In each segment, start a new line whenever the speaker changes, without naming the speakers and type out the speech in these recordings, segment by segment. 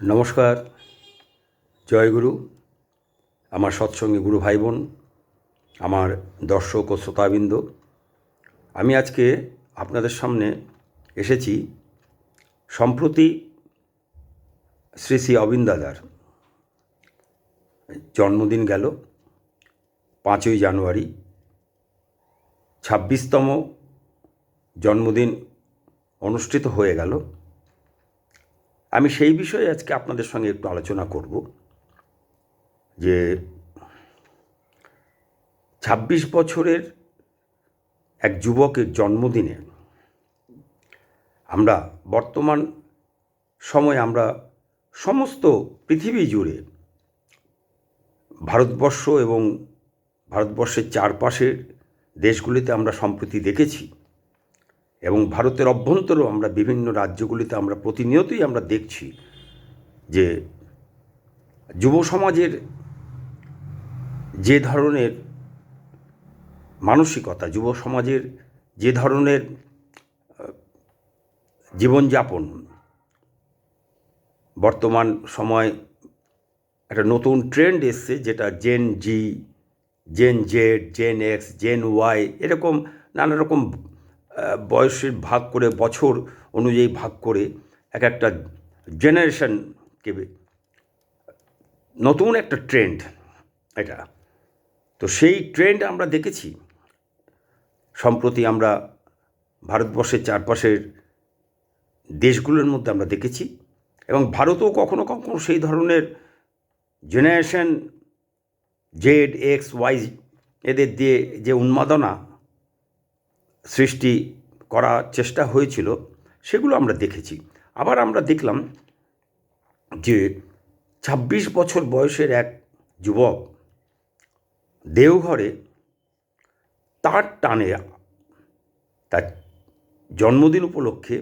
নমস্কার, জয়গুরু। আমার সৎসঙ্গী গুরু ভাই বোন, আমার দর্শক ও শ্রোতাবৃন্দ, আমি আজকে আপনাদের সামনে এসেছি। সম্প্রতি শ্রী শ্রী অবিন দাদার জন্মদিন গেল 5ই জানুয়ারি, 26তম জন্মদিন অনুষ্ঠিত হয়ে গেল। আমি সেই বিষয়ে আজকে আপনাদের সঙ্গে একটু আলোচনা করব যে 26 বছরের এক যুবকের জন্মদিনে আমরা বর্তমান সময়ে আমরা সমস্ত পৃথিবী জুড়ে ভারতবর্ষ এবং ভারতবর্ষের চারপাশের দেশগুলিতে আমরা সম্প্রতি দেখেছি, এবং ভারতের অভ্যন্তরেও আমরা বিভিন্ন রাজ্যগুলিতে আমরা প্রতিনিয়তই আমরা দেখছি যে যুব সমাজের যে ধরনের মানসিকতা, যুব সমাজের যে ধরনের জীবনযাপন, বর্তমান সময় একটা নতুন ট্রেন্ড এসছে, যেটা gen Z, gen Z, gen X, gen Y, এরকম নানা রকম বয়সের ভাগ করে, বছর অনুযায়ী ভাগ করে এক একটা জেনারেশনকে, নতুন একটা ট্রেন্ড এটা। তো সেই ট্রেন্ড আমরা দেখেছি সম্প্রতি, আমরা ভারতবর্ষের চারপাশের দেশগুলোর মধ্যে আমরা দেখেছি, এবং ভারতেও কখনো কখনো সেই ধরনের জেনারেশন জেড, এক্স, ওয়াই এদের দিয়ে যে উন্মাদনা সৃষ্টি করার চেষ্টা হয়েছিল, সেগুলো আমরা দেখেছি। আবার আমরা দেখলাম যে 26 বছর বয়সের এক যুবক দেওঘরে তার টানে, তার জন্মদিন উপলক্ষে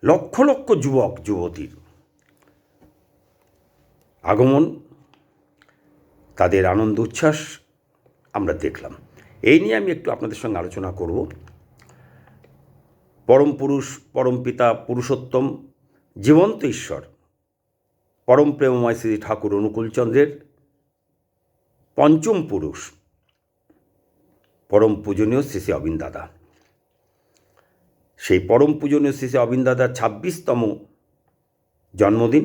লক্ষ লক্ষ যুবক যুবতীর আগমন, তাদের আনন্দ উচ্ছ্বাস আমরা দেখলাম। এই নিয়ে আমি একটু আপনাদের সঙ্গে আলোচনা করব। পরম পুরুষ, পরম পিতা, পুরুষোত্তম, জীবন্ত ঈশ্বর, পরম প্রেমময় শ্রী ঠাকুর অনুকূলচন্দ্রের পঞ্চম পুরুষ, পরম পূজনীয় শ্রী শ্রী অবিন দাদা। সেই পরম পূজনীয় শ্রী শ্রী অবিন দাদার 26তম জন্মদিন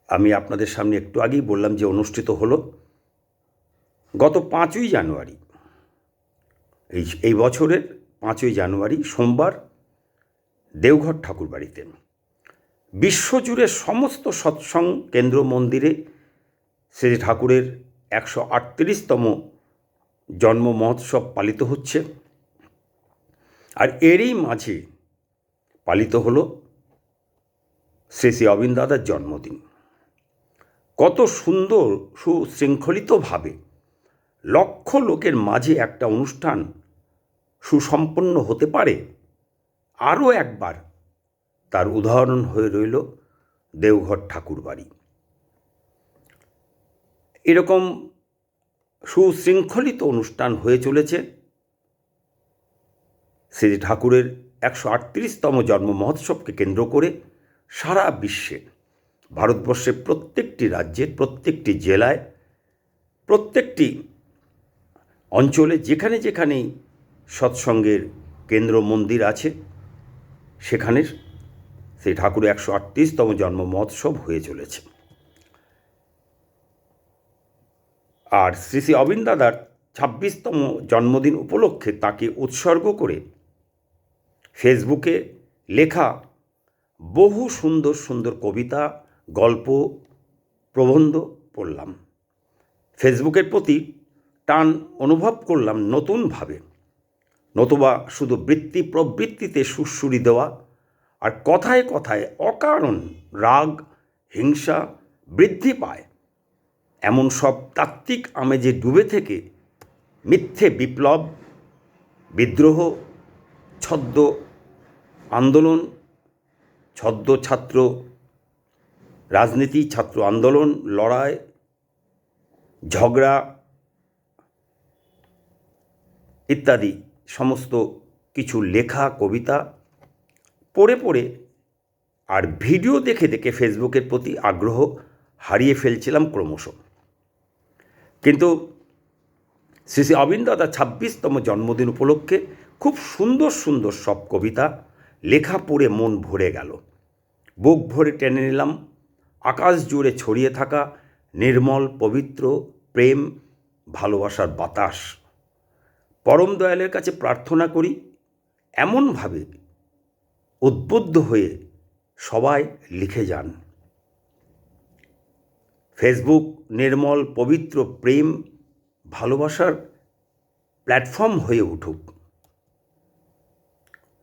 আমি আপনাদের সামনে একটু আগেই বললাম যে অনুষ্ঠিত হলো গত 5ই জানুয়ারি, এই বছরের 5ই জানুয়ারি সোমবার, দেওঘর ঠাকুরবাড়িতে। বিশ্বজুড়ে সমস্ত সৎসঙ্গ কেন্দ্র মন্দিরে শ্রী ঠাকুরের 138তম জন্ম মহোৎসব পালিত হচ্ছে। আর এরই মাঝে পালিত হলো শ্রী শ্রী অবিন দাদার জন্মদিন। কত সুন্দর সুশৃঙ্খলিতভাবে লক্ষ লোকের মাঝে একটা অনুষ্ঠান সুসম্পন্ন হতে পারে, আরও একবার তার উদাহরণ হয়ে রইল দেওঘর ঠাকুরবাড়ি। এরকম সুশৃঙ্খলিত অনুষ্ঠান হয়ে চলেছে শ্রী ঠাকুরের 138তম জন্ম মহোৎসবকে কেন্দ্র করে সারা বিশ্বে, ভারতবর্ষের প্রত্যেকটি রাজ্যের প্রত্যেকটি জেলায়, প্রত্যেকটি অঞ্চলে, যেখানে যেখানেই সৎসঙ্গের কেন্দ্র মন্দির আছে, সেখানে সেই ঠাকুরের 138তম জন্ম মহোৎসব হয়ে চলেছে। আর শ্রী শ্রী অবিন দাদার 26তম জন্মদিন উপলক্ষে তাকে উৎসর্গ করে ফেসবুকে লেখা বহু সুন্দর সুন্দর কবিতা, গল্প, প্রবন্ধ পড়লাম। ফেসবুকের প্রতি টান অনুভব করলাম নতুনভাবে, নতুবা শুধু বৃত্তি প্রবৃত্তিতে সুরসুরি দেওয়া আর কথায় কথায় অকারণ রাগ, হিংসা বৃদ্ধি পায়, এমন সব তাত্ত্বিক আমেজে ডুবে থেকে মিথ্যে বিপ্লব, বিদ্রোহ, ছদ্ম আন্দোলন, ছদ্ম ছাত্র রাজনীতি, ছাত্র আন্দোলন, লড়াই, ঝগড়া ইত্যাদি সমস্ত কিছু লেখা কবিতা পড়ে পড়ে আর ভিডিও দেখে দেখে ফেসবুকের প্রতি আগ্রহ হারিয়ে ফেলছিলাম ক্রমশ। কিন্তু শ্রী শ্রী অবিন দাদার 26তম জন্মদিন উপলক্ষে খুব সুন্দর সুন্দর সব কবিতা লেখা পড়ে মন ভরে গেল। বুক ভরে টেনে নিলাম আকাশ জুড়ে ছড়িয়ে থাকা নির্মল পবিত্র প্রেম ভালোবাসার বাতাস। পরম দয়ালের কাছে প্রার্থনা করি এমনভাবে উদ্বুদ্ধ হয়ে সবাই লিখে যান। ফেসবুক নির্মল পবিত্র প্রেম ভালোবাসার প্ল্যাটফর্ম হয়ে উঠুক।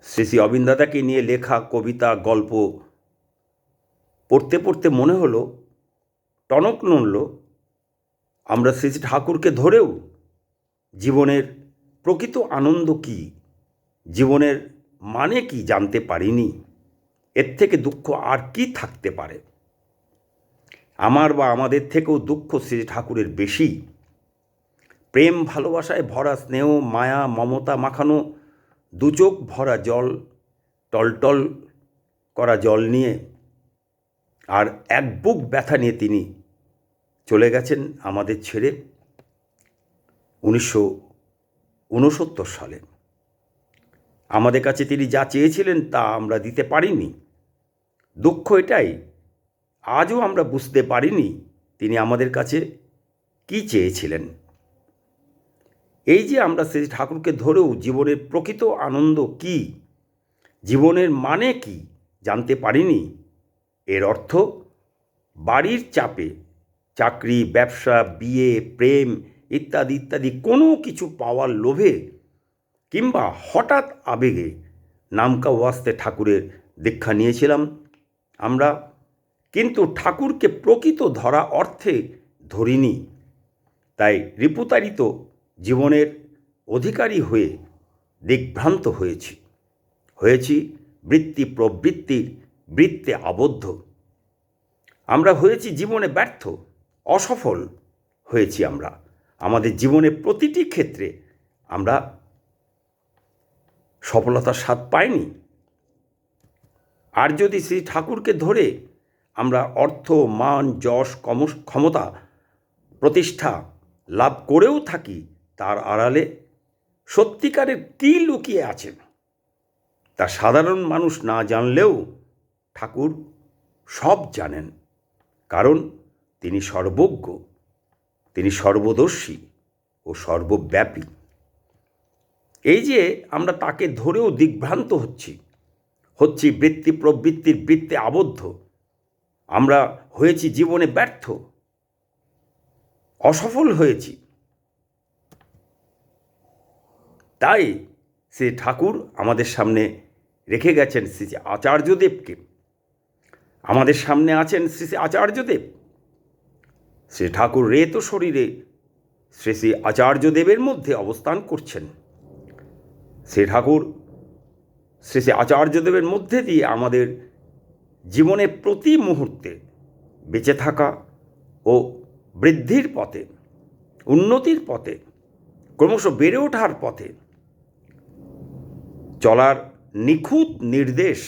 শ্রী শ্রী অবিন দাদাকে নিয়ে লেখা কবিতা গল্প পড়তে পড়তে মনে হলো, টনক নড়ল, আমরা শ্রী শ্রী ঠাকুরকে ধরেও জীবনের প্রকৃত আনন্দ কী, জীবনের মানে কি জানতে পারিনি। এর থেকে দুঃখ আর কি থাকতে পারে? আমার বা আমাদের থেকেও দুঃখ শ্রী ঠাকুরের বেশি। প্রেম ভালোবাসায় ভরা স্নেহ মায়া মমতা মাখানো দুচোখ ভরা জল, টলটল করা জল নিয়ে আর এক বুক ব্যথা নিয়ে তিনি চলে গেছেন আমাদের ছেড়ে 1969 সালে। আমাদের কাছে তিনি যা চেয়েছিলেন তা আমরা দিতে পারিনি। দুঃখ এটাই, আজও আমরা বুঝতে পারিনি তিনি আমাদের কাছে কি চেয়েছিলেন। এই যে আমরা শ্রী ঠাকুরকে ধরেও জীবনের প্রকৃত আনন্দ কি, জীবনের মানে কি জানতে পারিনি, এর অর্থ বাড়ির চাপে চাকরি ব্যবসা বিয়ে প্রেম ইত্যাদি ইত্যাদি কোনো কিছু পাওয়ার লোভে কিংবা হঠাৎ আবেগে নামকা ওয়াস্তে ঠাকুরের দীক্ষা নিয়েছিলাম আমরা, কিন্তু ঠাকুরকে প্রকৃত ধরা অর্থে ধরিনি। তাই রিপুতারিত জীবনের অধিকারী হয়ে দিগ্ভ্রান্ত হয়েছি বৃত্তি প্রবৃত্তির বৃত্তে আবদ্ধ। আমরা হয়েছি জীবনে ব্যর্থ, অসফল হয়েছি আমরা। আমাদের জীবনের প্রতিটি ক্ষেত্রে আমরা সফলতার স্বাদ পাইনি। আর যদি শ্রী ঠাকুরকে ধরে আমরা অর্থ মান যশ ক্ষমতা প্রতিষ্ঠা লাভ করেও থাকি, তার আড়ালে সত্যিকারের কী লুকিয়ে আছে তা সাধারণ মানুষ না জানলেও ঠাকুর সব জানেন। কারণ তিনি সর্বজ্ঞ, তিনি সর্বদর্শী ও সর্বব্যাপী। এই যে আমরা তাকে ধরেও দিগ্ভ্রান্ত হচ্ছি বৃত্তি প্রবৃত্তির বৃত্তে আবদ্ধ, আমরা হয়েছি জীবনে ব্যর্থ, অসফল হয়েছি। তাই শ্রী ঠাকুর আমাদের সামনে রেখে গেছেন শ্রী শ্রী আচার্যদেবকে। আমাদের সামনে আছেন শ্রী শ্রী আচার্যদেব। শ্রী ঠাকুর রেত শরীরে শ্রী শ্রী আচার্যদেবের মধ্যে অবস্থান করছেন। শ্রী ঠাকুর শ্রী শ্রী আচার্যদেবের মধ্যে দিয়ে আমাদের জীবনে প্রতি মুহূর্তে বেঁচে থাকা ও বৃদ্ধির পথে, উন্নতির পথে, ক্রমশ বেড়ে ওঠার পথে চলার নিখুঁত নির্দেশ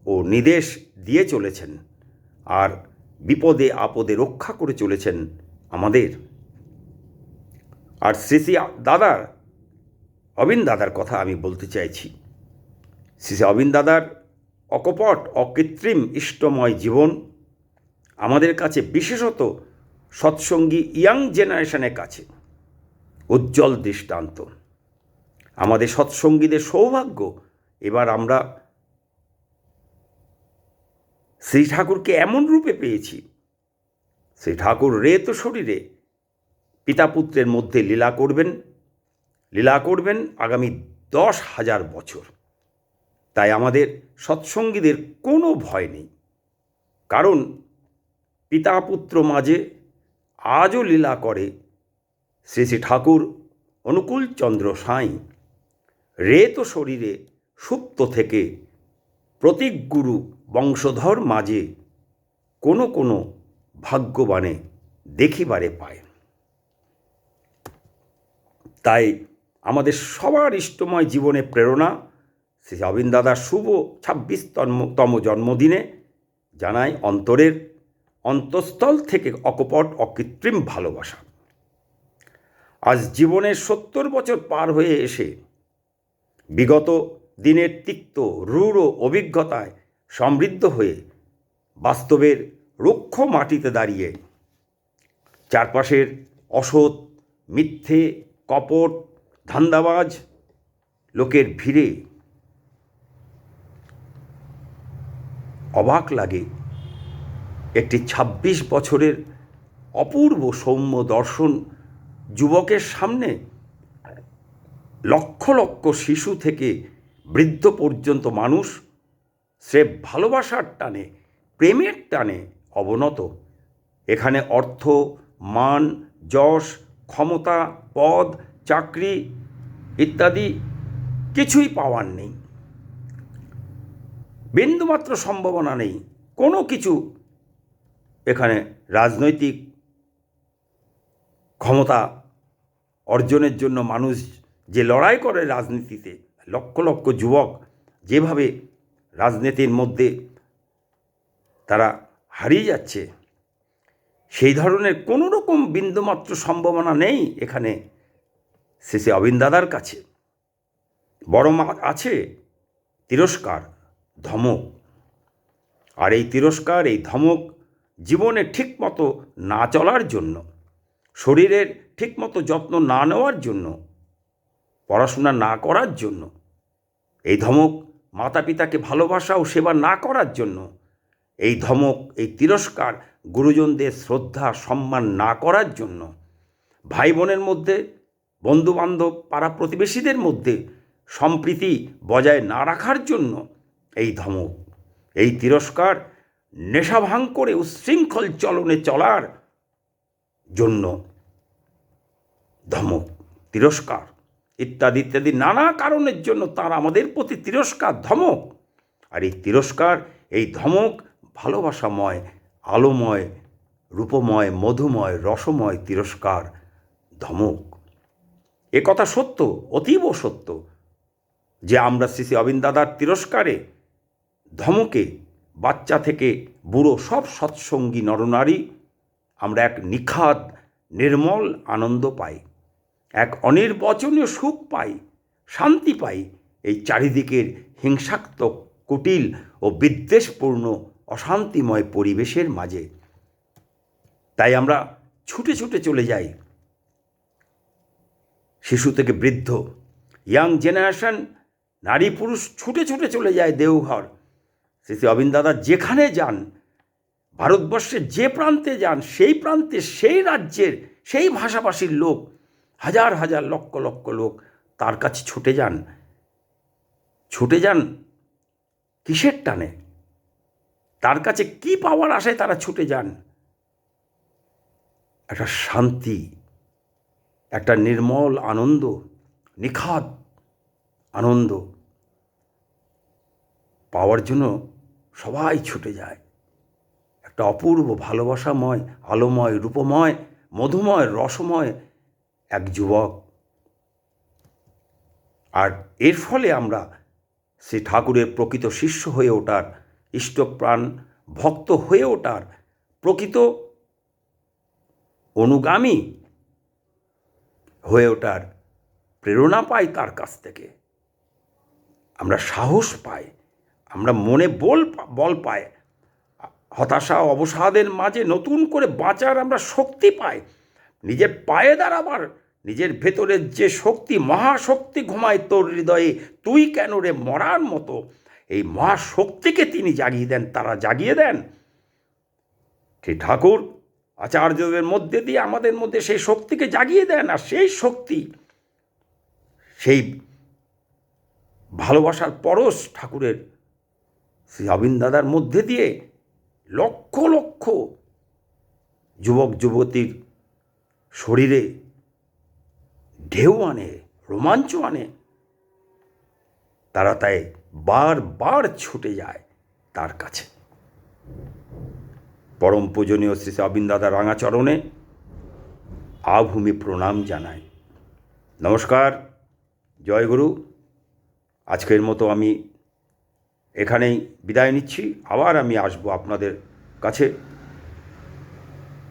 ও নির্দেশ দিয়ে চলেছেন, আর বিপদে আপদে রক্ষা করে চলেছেন আমাদের। আর শ্রী শ্রী দাদার অবিন দাদার কথা আমি বলতে চাইছি। শ্রী শ্রী অবিন দাদার অকপট অকৃত্রিম ইষ্টময় জীবন আমাদের কাছে, বিশেষত সৎসঙ্গী ইয়াং জেনারেশনের কাছে উজ্জ্বল দৃষ্টান্ত। আমাদের সৎসঙ্গীদের সৌভাগ্য এবার আমরা শ্রী ঠাকুরকে এমন রূপে পেয়েছি, শ্রী ঠাকুর রেত শরীরে পিতা পুত্রের মধ্যে লীলা করবেন আগামী 10,000 বছর। তাই আমাদের সৎসঙ্গীদের কোনো ভয় নেই, কারণ পিতা পুত্র মাঝে আজও লীলা করে শ্রী শ্রী ঠাকুর অনুকূল চন্দ্র সাঁই। রেত শরীরে সুপ্ত থেকে প্রতীক গুরু বংশধর মাঝে কোনো ভাগ্যবানে দেখিবারে পায়। তাই আমাদের সবার ইষ্টময় জীবনে প্রেরণা শ্রী অবিন দাদার শুভ 26তম জন্মদিনে জানাই অন্তরের অন্তঃস্থল থেকে অকপট অকৃত্রিম ভালোবাসা। আজ জীবনের 70 বছর পার হয়ে এসে বিগত দিনের তিক্ত রূঢ় অভিজ্ঞতায় সমৃদ্ধ হয়ে বাস্তবের রুক্ষ মাটিতে দাঁড়িয়ে চারপাশের অসৎ, মিথ্যে, কপট, ধান্দাবাজ লোকের ভিড়ে অবাক লাগে একটি 26 বছরের অপূর্ব সৌম্য দর্শন যুবকের সামনে লক্ষ লক্ষ শিশু থেকে বৃদ্ধ পর্যন্ত মানুষ সে ভালোবাসার টানে, প্রেমের টানে অবনত। এখানে অর্থ, মান, যশ, ক্ষমতা, পদ, চাকরি ইত্যাদি কিছুই পাওয়ার নেই, বিন্দুমাত্র সম্ভাবনা নেই। কোনো কিছু এখানে রাজনৈতিক ক্ষমতা অর্জনের জন্য মানুষ যে লড়াই করে রাজনীতিতে, লক্ষ লক্ষ যুবক যেভাবে রাজনীতির মধ্যে তারা হারিয়ে যাচ্ছে, সেই ধরনের কোনো রকম বিন্দুমাত্র সম্ভাবনা নেই এখানে শ্রী অবিন দাদার কাছে। বরং আছে তিরস্কার, ধমক। আর এই তিরস্কার, এই ধমক জীবনে ঠিকমতো না চলার জন্য, শরীরের ঠিকমতো যত্ন না নেওয়ার জন্য, পড়াশোনা না করার জন্য, এই ধমক মাতা পিতাকে ভালোবাসা ও সেবা না করার জন্য, এই ধমক, এই তিরস্কার গুরুজনদের শ্রদ্ধা সম্মান না করার জন্য, ভাই বোনের মধ্যে, বন্ধুবান্ধব, পাড়া প্রতিবেশীদের মধ্যে সম্প্রীতি বজায় না রাখার জন্য এই ধমক, এই তিরস্কার, নেশা ভাঙ করে উচ্ছৃঙ্খল চলনে চলার জন্য ধমক, তিরস্কার ইত্যাদি ইত্যাদি নানা কারণের জন্য তার আমাদের প্রতি তিরস্কার, ধমক। আর এই তিরস্কার, এই ধমক ভালোবাসাময়, আলোময়, রূপময়, মধুময়, রসময় তিরস্কার, ধমক। এ কথা সত্য, অতীব সত্য যে আমরা শ্রী অবিন দাদার তিরস্কারে, ধমকে বাচ্চা থেকে বুড়ো সব সৎসঙ্গী নরনারী আমরা এক নিখাদ নির্মল আনন্দ পাই, এক অনির্বচনীয় সুখ পাই, শান্তি পাই এই চারিদিকের হিংসাত্মক, কুটিল ও বিদ্বেষপূর্ণ অশান্তিময় পরিবেশের মাঝে। তাই আমরা ছুটে ছুটে চলে যাই, শিশু থেকে বৃদ্ধ, ইয়াং জেনারেশন, নারী পুরুষ ছুটে ছুটে চলে যায় দেওঘর। শ্রী অবিন দাদা যেখানে যান, ভারতবর্ষের যে প্রান্তে যান, সেই প্রান্তে, সেই রাজ্যের, সেই ভাষাভাষীর লোক, হাজার হাজার লক্ষ লক্ষ লোক তার কাছে ছুটে যান। ছুটে যান কিসের টানে? তার কাছে কি পাওয়ার আশায় তারা ছুটে যান? একটা শান্তি, একটা নির্মল আনন্দ, নিখাদ আনন্দ পাওয়ার জন্য সবাই ছুটে যায়। একটা অপূর্ব ভালোবাসাময়, আলোময়, রূপময়, মধুময়, রসময় এক যুবক। আর এর ফলে আমরা শ্রী ঠাকুরের প্রকৃত শিষ্য হয়ে ওঠার, ইষ্টপ্রাণ ভক্ত হয়ে ওঠার, প্রকৃত অনুগামী হয়ে ওঠার প্রেরণা পাই তার কাছ থেকে। আমরা সাহস পাই, আমরা মনে বল পাই, হতাশা অবসাদের মাঝে নতুন করে বাঁচার আমরা শক্তি পাই, নিজের পায়ে দাঁড়াবার, নিজের ভেতরের যে শক্তি, মহাশক্তি ঘুমায় তোর হৃদয়ে, তুই কেন রে মরার মতো, এই মহাশক্তিকে তিনি জাগিয়ে দেন, তারা জাগিয়ে দেন। সেই ঠাকুর আচার্যদের মধ্যে দিয়ে আমাদের মধ্যে সেই শক্তিকে জাগিয়ে দেন। আর সেই শক্তি, সেই ভালোবাসার পরশ ঠাকুরের শ্রী অবিন দাদার মধ্যে দিয়ে লক্ষ লক্ষ যুবক যুবতীর শরীরে ঢেউ আনে, রোমাঞ্চ আনে। তারা তাই বারবার ছুটে যায় তার কাছে। পরম পূজনীয় শ্রী অবিন দাদা রাঙাচরণে আভূমি প্রণাম জানাই। নমস্কার, জয় গুরু। আজকের মতো আমি এখানেই বিদায় নিচ্ছি। আবার আমি আসবো আপনাদের কাছে,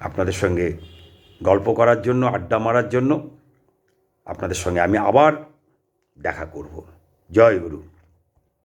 আপনাদের সঙ্গে গল্প করার জন্য, আড্ডা মারার জন্য। আপনাদের সঙ্গে আমি আবার দেখা করব। জয় গুরু।